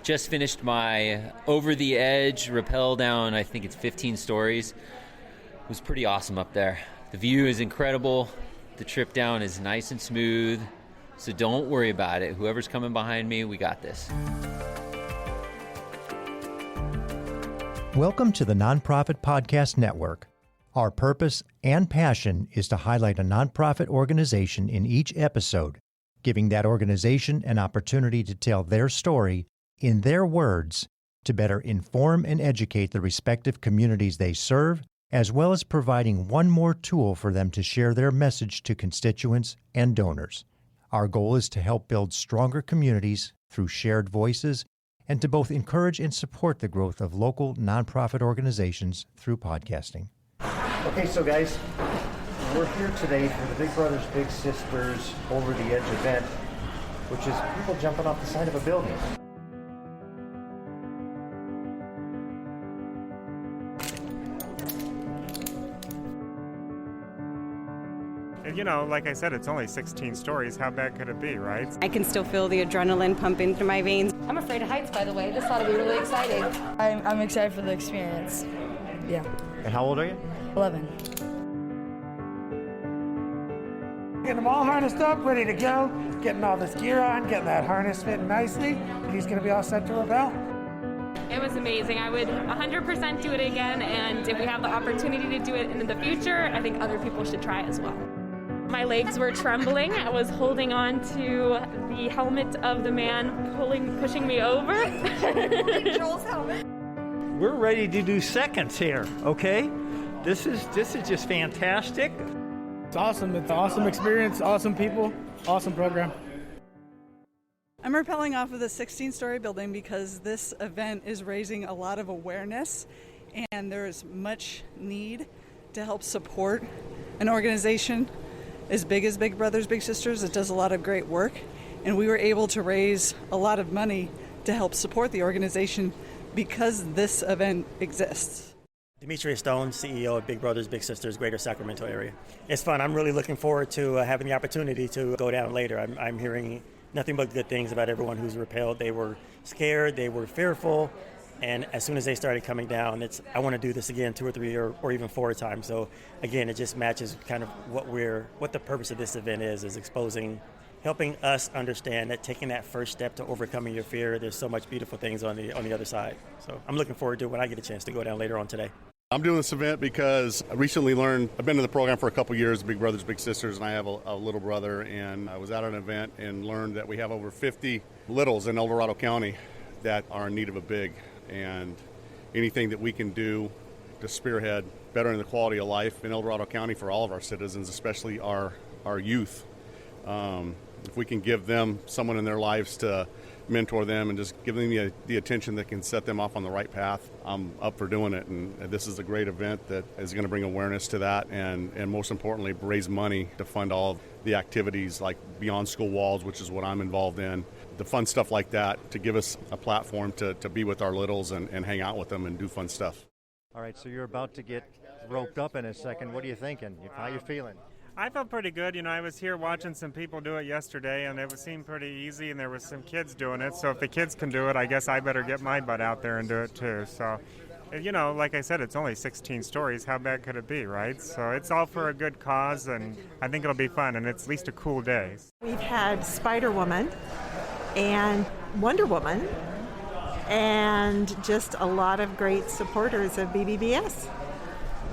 Just finished my over the edge rappel down, I think it's 15 stories. It was pretty awesome up there. The view is incredible. The trip down is nice and smooth. So don't worry about it. Whoever's coming behind me, we got this. Welcome to the Nonprofit Podcast Network. Our purpose and passion is to highlight a nonprofit organization in each episode, giving that organization an opportunity to tell their story in their words to better inform and educate the respective communities they serve, as well as providing one more tool for them to share their message to constituents and donors. Our goal is to help build stronger communities through shared voices and to both encourage and support the growth of local nonprofit organizations through podcasting. Okay, so guys, we're here today for the Big Brothers Big Sisters Over the Edge event, which is people jumping off the side of a building. You know, like I said, it's only 16 stories. How bad could it be, right? I can still feel the adrenaline pumping through my veins. I'm afraid of heights, by the way. This ought to be really exciting. I'm excited for the experience. Yeah. And how old are you? 11. Getting them all harnessed up, ready to go, getting all this gear on, getting that harness fitting nicely. He's going to be all set to rappel. It was amazing. I would 100% do it again, and if we have the opportunity to do it in the future, I think other people should try it as well. My legs were trembling. I was holding on to the helmet of the man pushing me over. Joel's helmet. We're ready to do seconds here, okay? This is just fantastic. It's awesome. It's an awesome experience, awesome people, awesome program. I'm rappelling off of the 16-story building because this event is raising a lot of awareness, and there is much need to help support an organization as big as Big Brothers Big Sisters. It does a lot of great work, and we were able to raise a lot of money to help support the organization because this event exists. Demetrius Stone, CEO of Big Brothers Big Sisters Greater Sacramento area. It's fun. I'm really looking forward to having the opportunity to go down later. I'm hearing nothing but good things about everyone who's rappelled. They were scared, they were fearful, and as soon as they started coming down, I want to do this again 2 or 3 or even 4 times. So again, it just matches kind of what the purpose of this event is exposing, helping us understand that taking that first step to overcoming your fear, there's so much beautiful things on the other side. So I'm looking forward to it when I get a chance to go down later on today. I'm doing this event because I recently learned, I've been in the program for a couple years, Big Brothers Big Sisters, and I have a little brother, and I was at an event and learned that we have over 50 littles in El Dorado County that are in need of a big, and anything that we can do to spearhead bettering the quality of life in El Dorado County for all of our citizens, especially our youth. If we can give them someone in their lives to mentor them and just give them the attention that can set them off on the right path, I'm up for doing it. And this is a great event that is going to bring awareness to that and most importantly, raise money to fund all of the activities like Beyond School Walls, which is what I'm involved in. The fun stuff like that to give us a platform to be with our littles and hang out with them and do fun stuff. All right, so you're about to get roped up in a second. What are you thinking? How you feeling? I felt pretty good. You know, I was here watching some people do it yesterday, and it seemed pretty easy, and there was some kids doing it. So if the kids can do it, I guess I better get my butt out there and do it too. So, you know, like I said, it's only 16 stories. How bad could it be, right? So it's all for a good cause, and I think it'll be fun, and it's at least a cool day. We've had Spider-Woman and Wonder Woman and just a lot of great supporters of BBBS.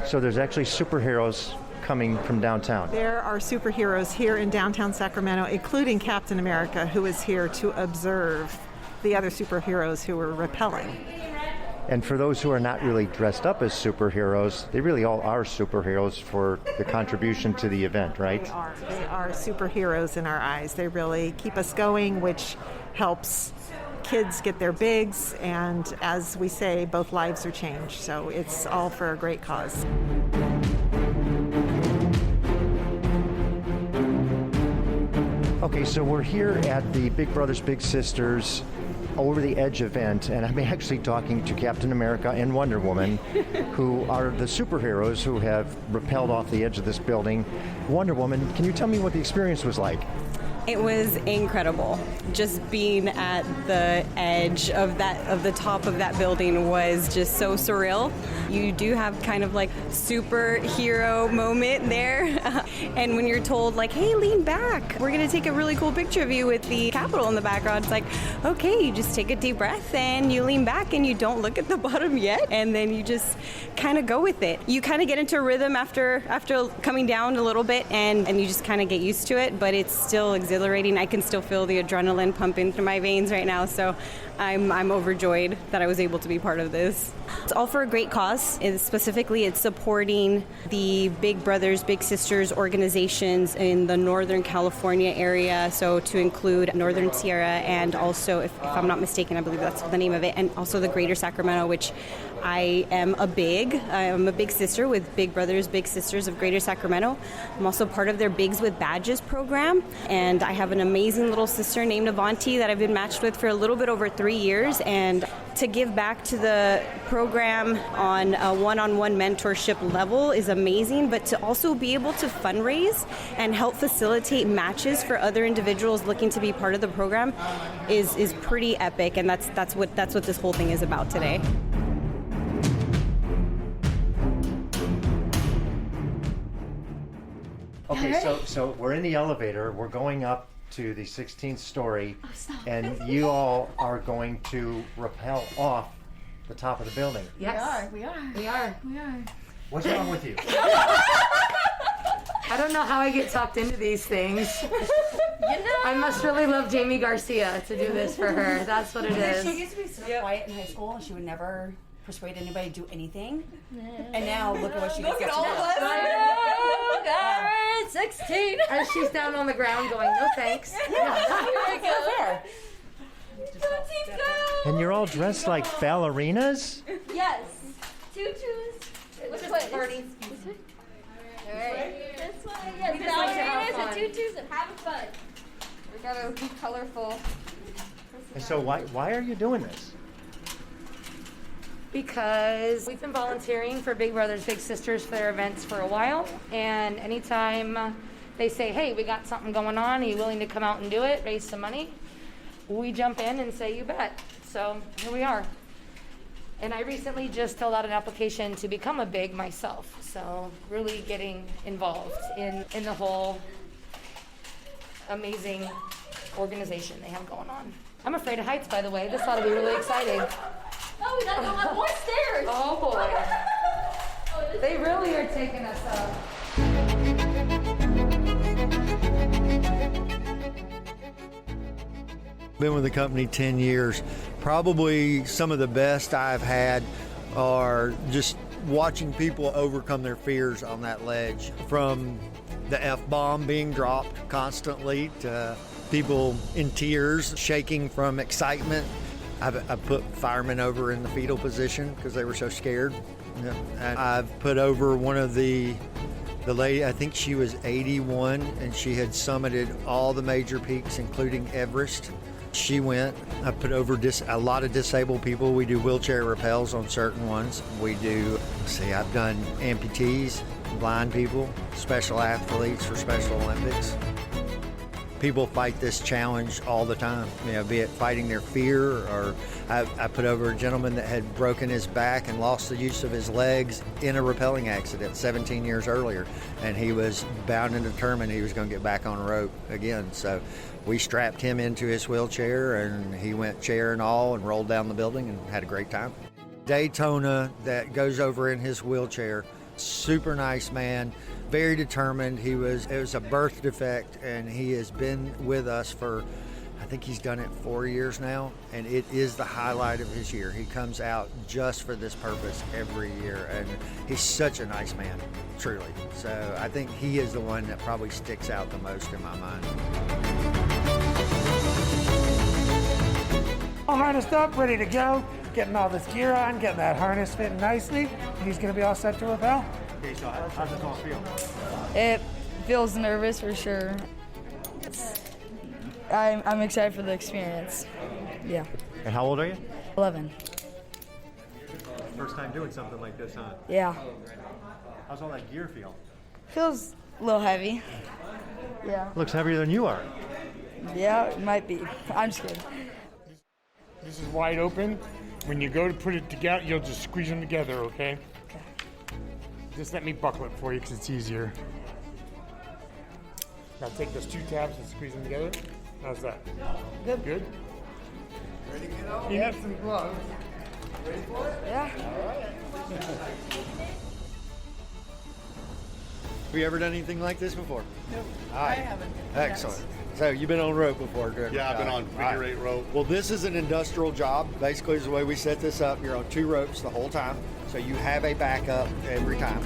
So there's actually superheroes coming from downtown. There are superheroes here in downtown Sacramento, including Captain America, who is here to observe the other superheroes who are rappelling. And for those who are not really dressed up as superheroes, they really all are superheroes for the contribution to the event, right? They are superheroes in our eyes. They really keep us going, which helps kids get their bigs, and as we say, both lives are changed. So it's all for a great cause. Okay, so we're here at the Big Brothers Big Sisters Over the Edge event, and I'm actually talking to Captain America and Wonder Woman, who are the superheroes who have rappelled off the edge of this building. Wonder Woman, can you tell me what the experience was like? It was incredible. Just being at the edge of the top of that building was just so surreal. You do have kind of like superhero moment there. And when you're told like, hey, lean back, we're going to take a really cool picture of you with the Capitol in the background. It's like, okay, you just take a deep breath and you lean back and you don't look at the bottom yet. And then you just kind of go with it. You kind of get into a rhythm after coming down a little bit and you just kind of get used to it, but it's still exhilarating. I can still feel the adrenaline pumping through my veins right now, so I'm overjoyed that I was able to be part of this. It's all for a great cause. Specifically, it's supporting the Big Brothers Big Sisters organizations in the Northern California area, so to include Northern Sierra and also, if I'm not mistaken, I believe that's the name of it, and also the Greater Sacramento, which I am a big sister with Big Brothers Big Sisters of Greater Sacramento. I'm also part of their Bigs with Badges program, and I have an amazing little sister named Avanti that I've been matched with for a little bit over 3 years, and to give back to the program on a one-on-one mentorship level is amazing, but to also be able to fundraise and help facilitate matches for other individuals looking to be part of the program is pretty epic, and that's what this whole thing is about today. Okay, so we're in the elevator. We're going up to the 16th story, and you all are going to rappel off the top of the building. Yes. We are. What's wrong with you? I don't know how I get talked into these things. I must really love Jamie Garcia to do this for her. That's what it is. She used to be so quiet in high school. She would never persuade anybody to do anything. And now look at what she gets to do. Look at all of us. 16. As she's down on the ground going, no thanks. And you're all dressed like ballerinas? Yes. Tutus. Which way, Marty? All right. This way. Yeah, ballerinas and tutus and having fun. We gotta be colorful. And so why are you doing this? Because we've been volunteering for Big Brothers Big Sisters for their events for a while, and anytime they say, hey, we got something going on, are you willing to come out and do it, raise some money, we jump in and say, you bet. So here we are. And I recently just filled out an application to become a Big myself, so really getting involved in the whole amazing organization they have going on. I'm afraid of heights, by the way. This ought to be really exciting. Oh, we gotta go up more stairs. Oh boy. They really are taking us up. Been with the company 10 years. Probably some of the best I've had are just watching people overcome their fears on that ledge. From the F-bomb being dropped constantly to people in tears, shaking from excitement. I've put firemen over in the fetal position because they were so scared. Yeah. And I've put over one of the lady, I think she was 81, and she had summited all the major peaks, including Everest. She went. I put over a lot of disabled people. We do wheelchair rappels on certain ones. We do, I've done amputees, blind people, special athletes for Special Olympics. People fight this challenge all the time, be it fighting their fear, or I put over a gentleman that had broken his back and lost the use of his legs in a rappelling accident 17 years earlier, and he was bound and determined he was going to get back on a rope again. So we strapped him into his wheelchair, and he went chair and all and rolled down the building and had a great time. Daytona that goes over in his wheelchair, super nice man, very determined. It was a birth defect, and he has been with us for, I think he's done it 4 years now, and it is the highlight of his year. He comes out just for this purpose every year, and he's such a nice man, truly. So I think he is the one that probably sticks out the most in my mind. All harnessed up, ready to go, getting all this gear on, getting that harness fitting nicely. He's going to be all set to rappel. Okay, so how does it all feel? It feels nervous for sure. I'm excited for the experience. Yeah. And how old are you? 11. First time doing something like this, huh? Yeah. How's all that gear feel? Feels a little heavy. Yeah. Looks heavier than you are. Yeah, it might be. I'm just kidding. This is wide open. When you go to put it together, you'll just squeeze them together, okay? Okay. Just let me buckle it for you because it's easier. Now take those 2 tabs and squeeze them together. How's that? Good. Good? Ready to get out? You have some gloves. Ready for it? Yeah. All right. Have you ever done anything like this before? Nope, All right. I haven't. Excellent. Yes. So you've been on rope before, correct? Yeah, I've been on All figure 8 rope. Well, this is an industrial job. Basically, is the way we set this up. You're on 2 ropes the whole time, so you have a backup every time.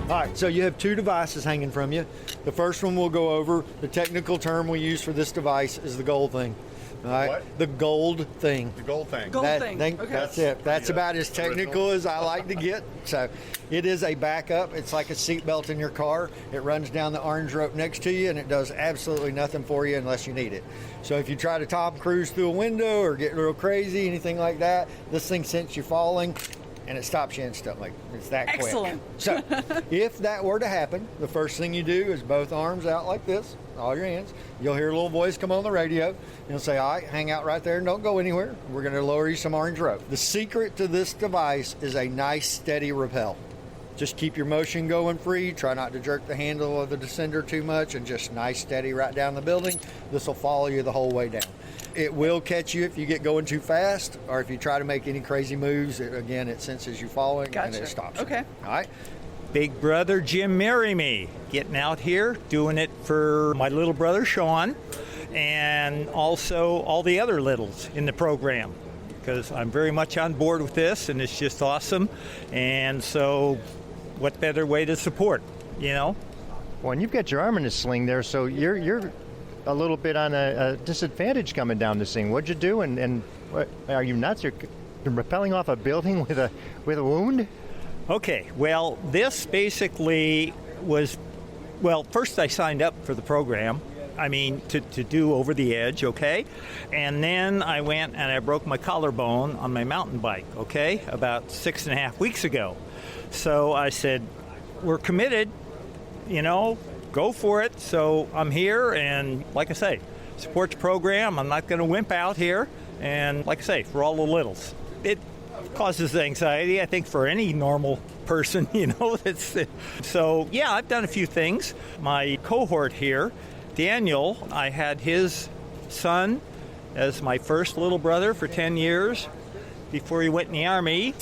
All right, so you have 2 devices hanging from you. The first one we'll go over. The technical term we use for this device is the gold thing. All right, What? the gold thing. The gold thing. Gold thing. Okay. That's it. That's about as technical as I like to get. So it is a backup. It's like a seatbelt in your car. It runs down the orange rope next to you, and it does absolutely nothing for you unless you need it. So if you try to Tom Cruise through a window or get real crazy, anything like that, this thing senses you falling, and it stops you instantly. It's that quick. Excellent. So if that were to happen, the first thing you do is both arms out like this, all your hands. You'll hear a little voice come on the radio. You'll say, all right, hang out right there and don't go anywhere. We're going to lower you some orange rope. The secret to this device is a nice, steady rappel. Just keep your motion going free. Try not to jerk the handle of the descender too much, and just nice, steady right down the building. This will follow you the whole way down. It will catch you if you get going too fast, or if you try to make any crazy moves. It senses you falling and it stops. Okay. All right. Big brother Jim Marry Me, getting out here, doing it for my little brother Sean, and also all the other littles in the program, because I'm very much on board with this, and it's just awesome. And so, what better way to support, you know? Well, and you've got your arm in a sling there, so you're a little bit on a disadvantage coming down this thing. What'd you do? And what, are you nuts? You're rappelling off a building with a wound? Okay, well, this basically was, well, first I signed up for the program. I mean, to do Over the Edge, okay? And then I went and I broke my collarbone on my mountain bike, okay? About 6.5 weeks ago. So I said, we're committed, you know, go for it. So I'm here, and like I say, support the program. I'm not going to wimp out here. And like I say, for all the littles, it causes anxiety, I think, for any normal person, you know. So, yeah, I've done a few things. My cohort here, Daniel, I had his son as my first little brother for 10 years. Before he went in the Army,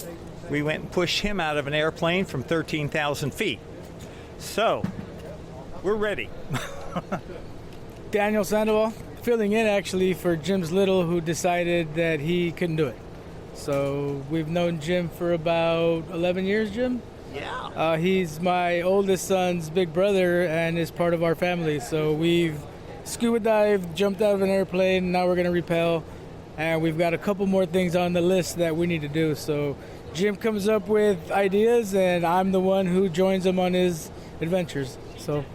we went and pushed him out of an airplane from 13,000 feet. So, we're ready. Daniel Sandoval, filling in actually for Jim's little, who decided that he couldn't do it. So we've known Jim for about 11 years, Jim? Yeah. He's my oldest son's big brother and is part of our family. So we've scuba dived, jumped out of an airplane, now we're going to rappel. And we've got a couple more things on the list that we need to do. So Jim comes up with ideas, and I'm the one who joins him on his adventures. So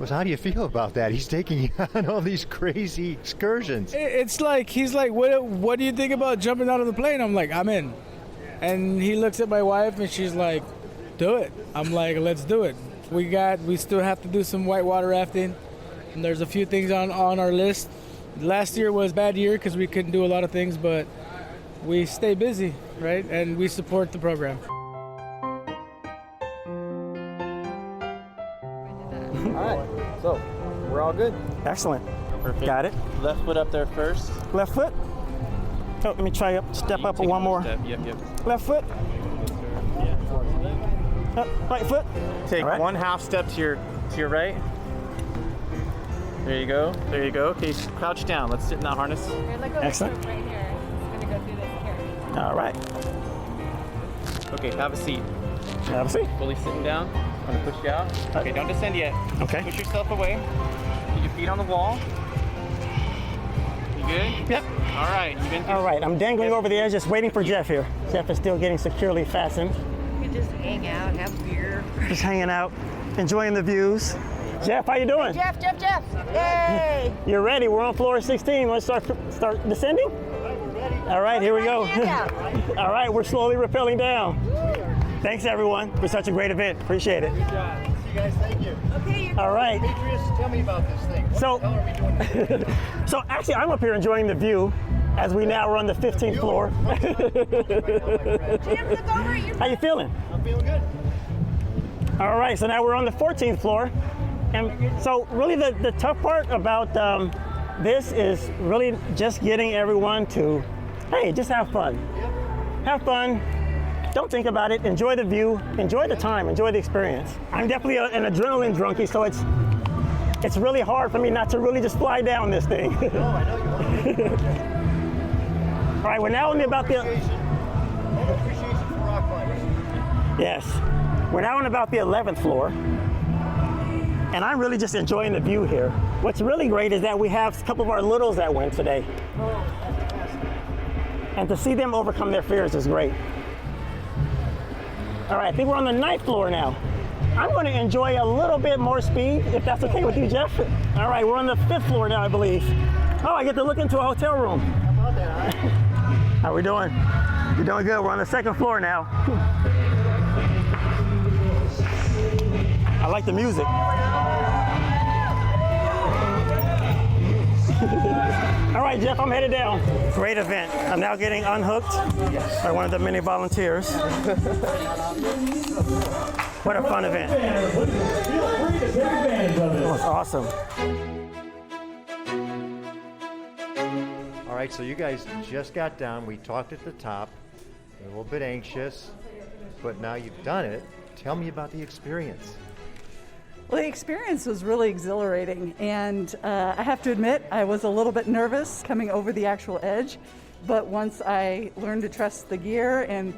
How do you feel about that? He's taking you on all these crazy excursions. it's like, he's like, what do you think about jumping out of the plane? I'm like, I'm in. And he looks at my wife, and she's like, do it. I'm like, let's do it. We still have to do some whitewater rafting, and there's a few things on our list. Last year was a bad year because we couldn't do a lot of things, but we stay busy, right? And we support the program. All right, so we're all good. Excellent. Perfect. Got it. Left foot up there first. Left foot. Oh, let me try step up one more. Step. Yep. Left foot. Right foot. Take one half step to your right. There you go. Okay, crouch down. Let's sit in that harness. Excellent. Right here. It's gonna go through this here. All right. Okay, have a seat. Have a seat. Fully sitting down. I'm gonna push you out. Okay, don't descend yet. Okay. Push yourself away. Keep your feet on the wall. You good? Yep. All right. All right. I'm dangling over the edge, just waiting for Jeff here. Jeff is still getting securely fastened. You can just hang out, have beer. Just hanging out, enjoying the views. Jeff, how you doing? Jeff. Yay! You're ready. We're on floor 16. Let's start descending. All right, here we go. All right, we're slowly rappelling down. Thanks, everyone, for such a great event. Appreciate it. Good job. you guys. Thank you. Okay. All right. Demetrius, tell me about this thing. What So- the hell are we doing here? So actually, I'm up here enjoying the view as we now are on the 15th floor. How you feeling? I'm feeling good. All right, so now we're on the 14th floor. And so really the tough part about this is really just getting everyone to, hey, just have fun. Have fun. Don't think about it. Enjoy the view. Enjoy the time. Enjoy the experience. I'm definitely an adrenaline junkie, so it's really hard for me not to really just fly down this thing. Oh, I know you are. All right, we're now only about the... Appreciation for rock climbers. Yes. We're now on about the 11th floor. And I'm really just enjoying the view here. What's really great is that we have a couple of our littles that went today. And to see them overcome their fears is great. All right, I think we're on the 9th floor now. I'm going to enjoy a little bit more speed, if that's okay with you, Jeff. All right, we're on the 5th floor now, I believe. Oh, I get to look into a hotel room. How about that, huh? How we doing? You're doing good. We're on the 2nd floor now. I like the music. All right, Jeff, I'm headed down. Great event. I'm now getting unhooked by one of the many volunteers. What a fun event. It was awesome. All right, so you guys just got down. We talked at the top. You're a little bit anxious, but now you've done it. Tell me about the experience. Well, the experience was really exhilarating, and I have to admit, I was a little bit nervous coming over the actual edge, but once I learned to trust the gear and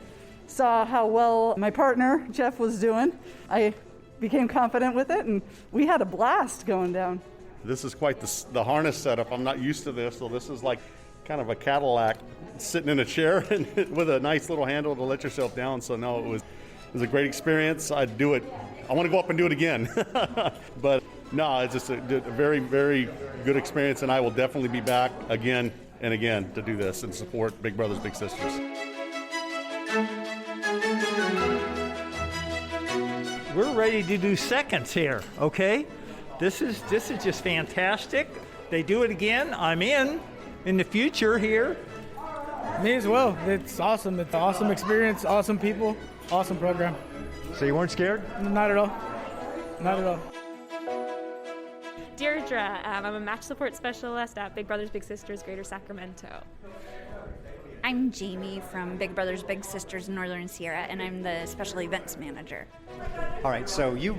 saw how well my partner, Jeff, was doing, I became confident with it, and we had a blast going down. This is quite the harness setup. I'm not used to this, so this is like kind of a Cadillac sitting in a chair and with a nice little handle to let yourself down. So no, it was a great experience. I'd do it. I want to go up and do it again. But no, it's just a very, very good experience, and I will definitely be back again and again to do this and support Big Brothers Big Sisters. We're ready to do seconds here, okay? This is just fantastic. They do it again. I'm in the future here. Me as well. It's awesome. It's an awesome experience, awesome people, awesome program. So you weren't scared? Not at all. Not at all. Deirdre, I'm a match support specialist at Big Brothers Big Sisters Greater Sacramento. I'm Jamie from Big Brothers Big Sisters Northern Sierra, and I'm the special events manager. All right, so you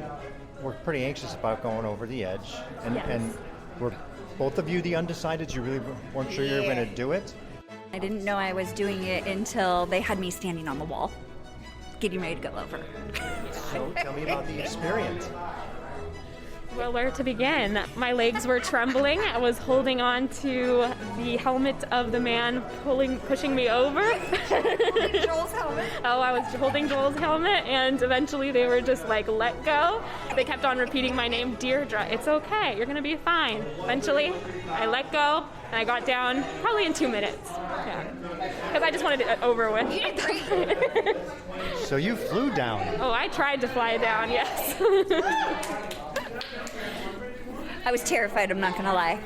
were pretty anxious about going over the edge, and, Yes. and were both of you the undecideds? You really weren't sure you were going to do it? I didn't know I was doing it until they had me standing on the wall, getting ready to go over. So tell me about the experience. Well, where to begin? My legs were trembling. I was holding on to the helmet of the man pushing me over. Joel's helmet? Oh, I was holding Joel's helmet, and eventually they were just like, let go. They kept on repeating my name, Deirdre. It's okay, you're gonna be fine. Eventually, I let go, and I got down probably in 2 minutes. Yeah, because I just wanted it over with. You did great. So you flew down. Oh, I tried to fly down, yes. I was terrified, I'm not going to lie.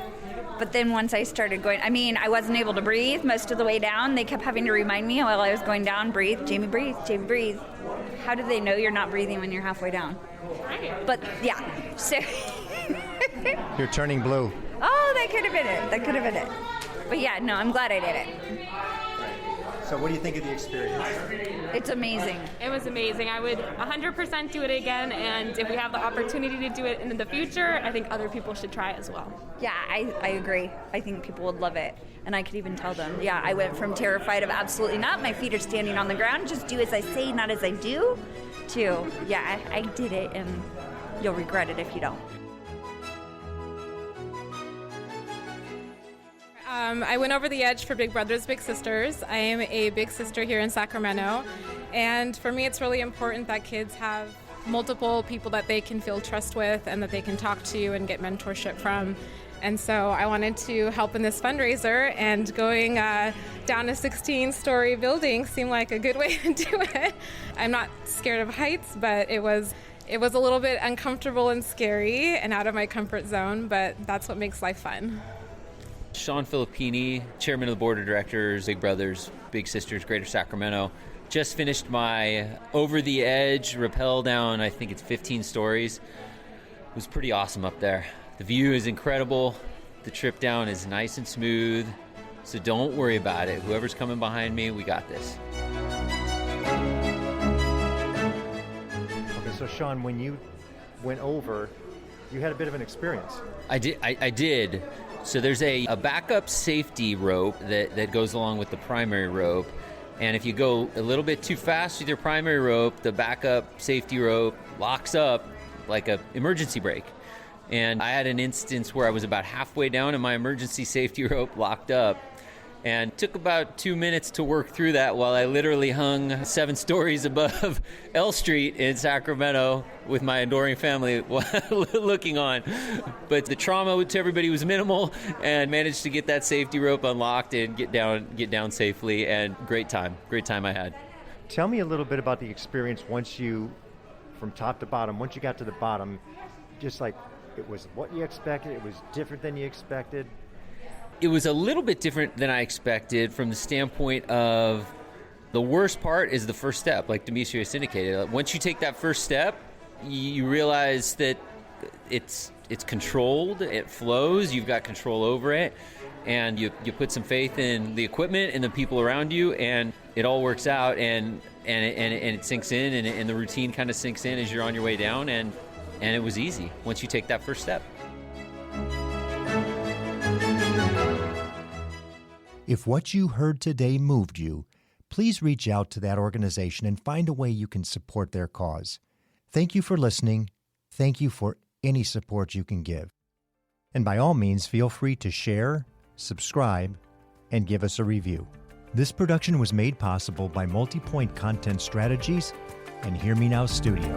But then once I started going, I wasn't able to breathe most of the way down. They kept having to remind me while I was going down, breathe, Jamie, breathe, Jamie, breathe. How do they know you're not breathing when you're halfway down? But yeah, so. You're turning blue. Oh, that could have been it. That could have been it. But yeah, no, I'm glad I did it. So what do you think of the experience? It's amazing. It was amazing. I would 100% do it again, and if we have the opportunity to do it in the future, I think other people should try as well. Yeah, I agree. I think people would love it. And I could even tell them, yeah, I went from terrified of absolutely not, my feet are standing on the ground, just do as I say, not as I do, to, yeah, I did it, and you'll regret it if you don't. I went over the edge for Big Brothers Big Sisters. I am a big sister here in Sacramento, and for me it's really important that kids have multiple people that they can feel trust with and that they can talk to and get mentorship from. And so I wanted to help in this fundraiser, and going down a 16-story building seemed like a good way to do it. I'm not scared of heights, but it was It was a little bit uncomfortable and scary and out of my comfort zone, but that's what makes life fun. Sean Filippini, chairman of the board of directors, Big Brothers Big Sisters, Greater Sacramento. Just finished my over the edge rappel down, I think it's 15 stories. It was pretty awesome up there. The view is incredible. The trip down is nice and smooth. So don't worry about it. Whoever's coming behind me, we got this. Okay, so Sean, when you went over, you had a bit of an experience. I did. So there's a backup safety rope that goes along with the primary rope. And if you go a little bit too fast with your primary rope, the backup safety rope locks up like an emergency brake. And I had an instance where I was about halfway down and my emergency safety rope locked up. And it took about 2 minutes to work through that while I literally hung 7 stories above L Street in Sacramento with my adoring family looking on. But the trauma to everybody was minimal, and managed to get that safety rope unlocked and get down safely. And great time I had. Tell me a little bit about the experience once you, from top to bottom, once you got to the bottom, just like it was what you expected, it was different than you expected. It was a little bit different than I expected from the standpoint of the worst part is the first step, like Demetrius indicated. Once you take that first step, you realize that it's controlled, it flows, you've got control over it, and you put some faith in the equipment and the people around you, and it all works out, and it sinks in, and the routine kind of sinks in as you're on your way down, and it was easy once you take that first step. If what you heard today moved you, please reach out to that organization and find a way you can support their cause. Thank you for listening. Thank you for any support you can give. And by all means, feel free to share, subscribe, and give us a review. This production was made possible by Multipoint Content Strategies and Hear Me Now Studio.